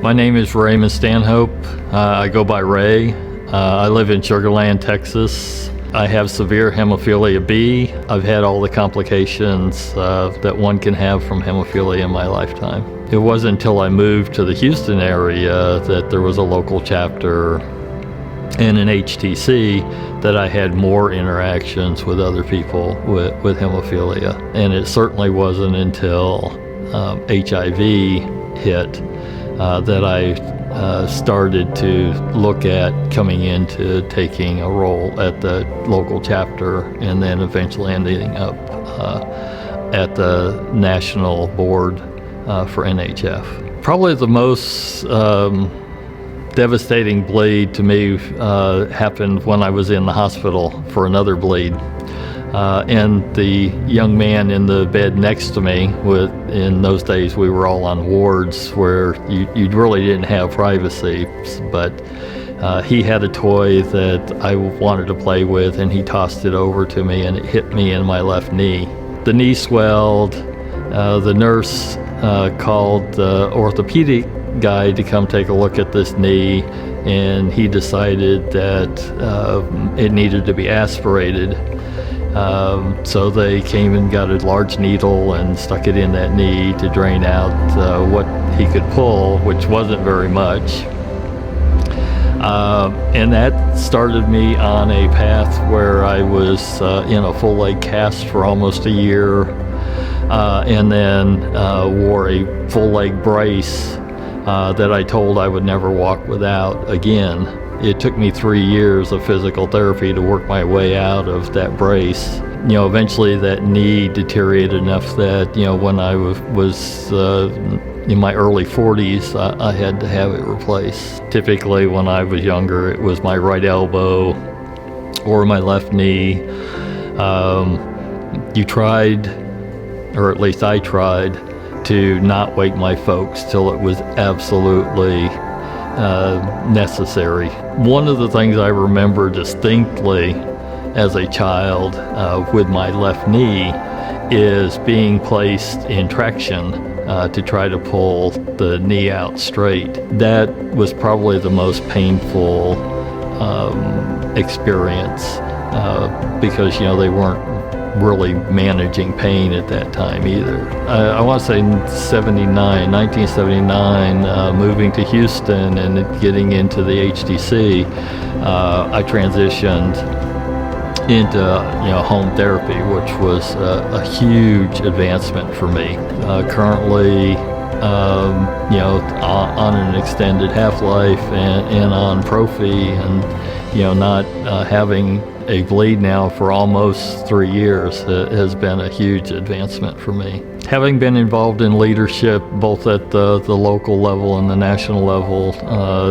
My name is Ray Stanhope. I go by Ray. I live in Sugar Land, Texas. I have severe hemophilia B. I've had all the complications that one can have from hemophilia in my lifetime. It wasn't until I moved to the Houston area that there was a local chapter and an HTC that I had more interactions with other people with hemophilia. And it certainly wasn't until HIV hit that I started to look at coming into taking a role at the local chapter and then eventually ending up at the national board for NHF. Probably the most devastating bleed to me happened when I was in the hospital for another bleed. And the young man in the bed next to me, in those days we were all on wards where you really didn't have privacy, but he had a toy that I wanted to play with, and he tossed it over to me and it hit me in my left knee. The knee swelled. The nurse called the orthopedic guy to come take a look at this knee, and he decided that it needed to be aspirated. So they came and got a large needle and stuck it in that knee to drain out what he could pull, which wasn't very much. And that started me on a path where I was in a full leg cast for almost a year, and then wore a full leg brace that I told I would never walk without again. It took me 3 years of physical therapy to work my way out of that brace. Eventually that knee deteriorated enough that, when I was in my early 40s, I had to have it replaced. Typically when I was younger, it was my right elbow or my left knee. You tried, or at least I tried, to not wake my folks till it was absolutely necessary. One of the things I remember distinctly as a child with my left knee is being placed in traction to try to pull the knee out straight. That was probably the most painful experience because they weren't really managing pain at that time either. I want to say 1979, moving to Houston and getting into the HTC, I transitioned into home therapy, which was a huge advancement for me. Currently, on an extended half-life and on prophy, and not having a bleed now for almost 3 years has been a huge advancement for me. Having been involved in leadership both at the local level and the national level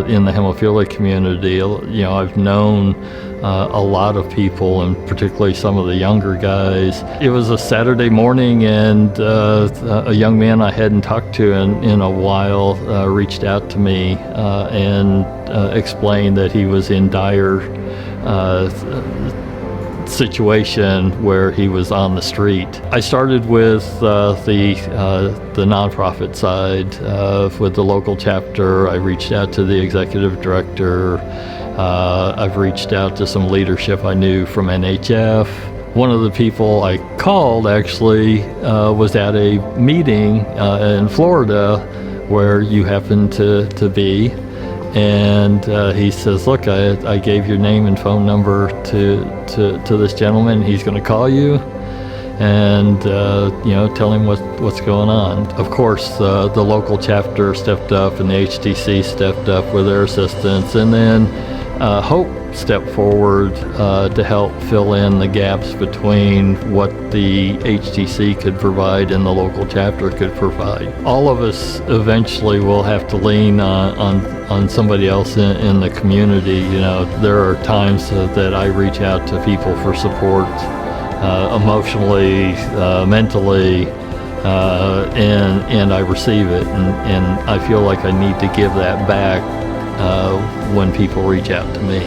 in the hemophilia community, I've known a lot of people, and particularly some of the younger guys. It was a Saturday morning, and a young man I hadn't talked to in a while reached out to me and explained that he was in dire situation where he was on the street. I started with the nonprofit side with the local chapter. I reached out to the executive director. I've reached out to some leadership I knew from NHF. One of the people I called actually was at a meeting in Florida where you happen to be. And he says, look, I gave your name and phone number to this gentleman. He's going to call you and tell him what's going on. Of course, the local chapter stepped up and the HTC stepped up with their assistance, and then Hope stepped forward to help fill in the gaps between what the HTC could provide and the local chapter could provide. All of us eventually will have to lean on somebody else in the community. There are times that I reach out to people for support emotionally, mentally, and I receive it, and I feel like I need to give that back when people reach out to me.